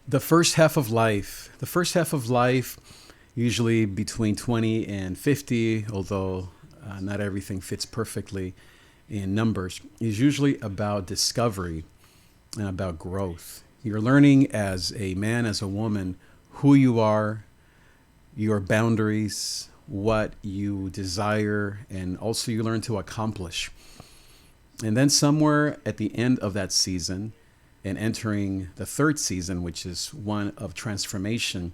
The first half of life, usually between 20 and 50, although not everything fits perfectly in numbers, is usually about discovery and about growth. You're learning as a man, as a woman, who you are, your boundaries, what you desire, and also you learn to accomplish. And then somewhere at the end of that season and entering the third season, which is one of transformation,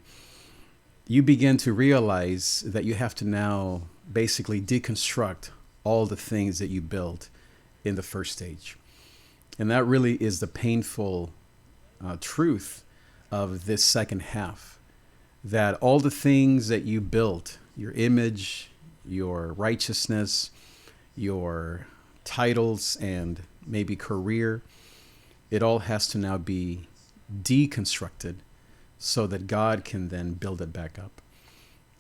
you begin to realize that you have to now basically deconstruct all the things that you built in the first stage. And that really is the painful truth of this second half, that all the things that you built, your image, your righteousness, your titles, and maybe career, it all has to now be deconstructed so that God can then build it back up.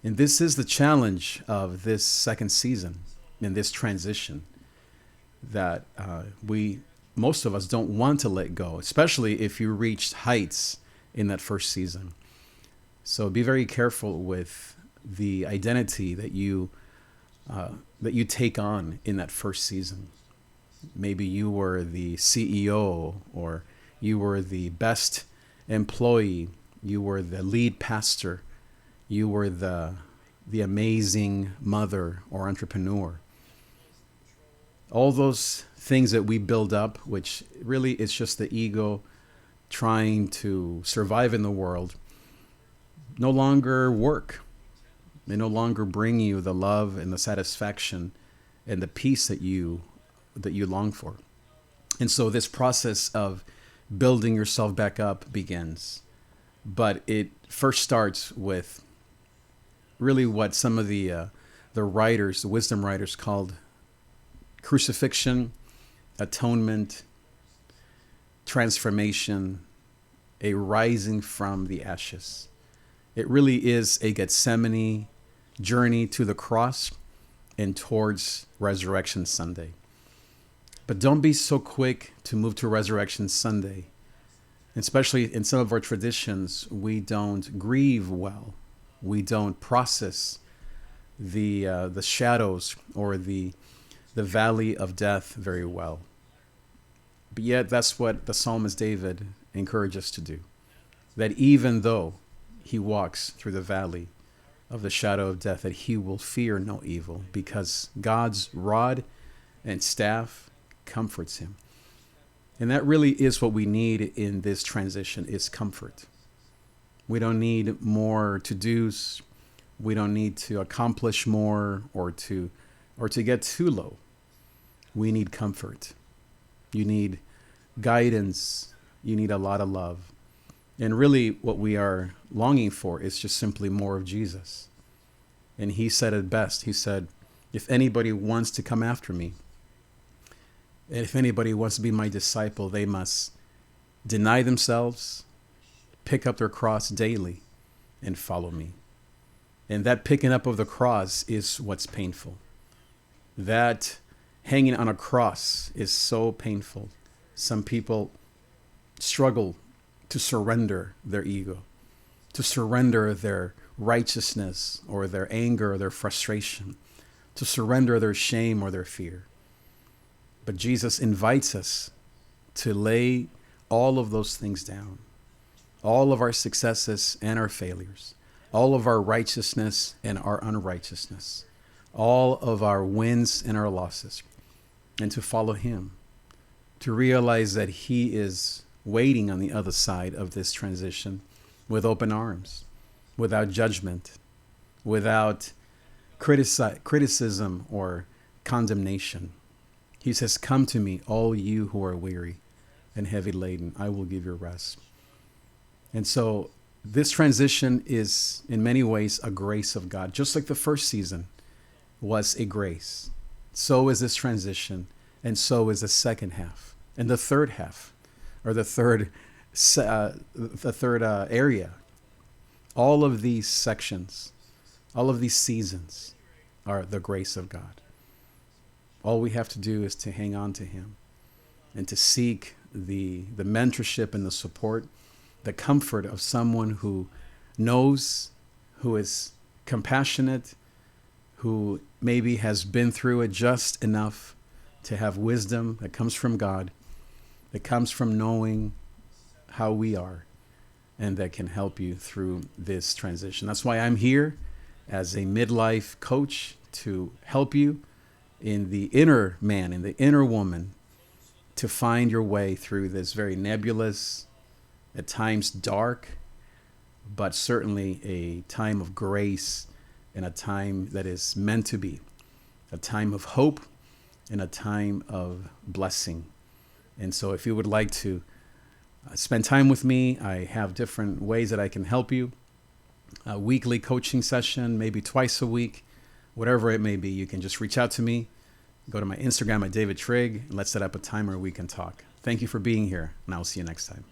And this is the challenge of this second season in this transition, that most of us don't want to let go, especially if you reached heights in that first season. So be very careful with the identity that you take on in that first season. Maybe you were the CEO, or you were the best employee, you were the lead pastor, you were the amazing mother or entrepreneur. All those things that we build up, which really is just the ego trying to survive in the world, no longer work. They no longer bring you the love and the satisfaction and the peace that you long for. And so this process of building yourself back up begins. But it first starts with really what some of the writers, the wisdom writers, called crucifixion, atonement, transformation, a rising from the ashes. It really is a Gethsemane journey to the cross and towards Resurrection Sunday. But don't be so quick to move to Resurrection Sunday. Especially in some of our traditions, we don't grieve well. We don't process the shadows or the valley of death very well. But yet that's what the psalmist David encourages us to do. That even though he walks through the valley of the shadow of death, that he will fear no evil, because God's rod and staff comforts him. And that really is what we need in this transition, is comfort. We don't need more to-dos. We don't need to accomplish more or to get too low. We need comfort. You need guidance. You need a lot of love. And really what we are longing for is just simply more of Jesus. And he said it best. He said, if anybody wants to come after me, and if anybody wants to be my disciple, they must deny themselves, pick up their cross daily, and follow me. And that picking up of the cross is what's painful. That hanging on a cross is so painful. Some people struggle to surrender their ego, to surrender their righteousness or their anger or their frustration, to surrender their shame or their fear. But Jesus invites us to lay all of those things down, all of our successes and our failures, all of our righteousness and our unrighteousness, all of our wins and our losses, and to follow him, to realize that he is waiting on the other side of this transition with open arms, without judgment, without criticism or condemnation. He says, come to me, all you who are weary and heavy laden, I will give you rest. And so this transition is in many ways a grace of God. Just like the first season was a grace, so is this transition, and so is the second half. And the third half, or the third area, all of these sections, all of these seasons are the grace of God. All we have to do is to hang on to him and to seek the mentorship and the support the comfort of someone who knows, who is compassionate, who maybe has been through it just enough to have wisdom that comes from God, that comes from knowing how we are, and that can help you through this transition. That's why I'm here as a midlife coach, to help you in the inner man, in the inner woman, to find your way through this very nebulous, at times dark, but certainly a time of grace, and a time that is meant to be a time of hope and a time of blessing. And so if you would like to spend time with me, I have different ways that I can help you. A weekly coaching session, maybe twice a week, whatever it may be. You can just reach out to me. Go to my Instagram at David Trigg, and let's set up a time where we can talk. Thank you for being here, and I'll see you next time.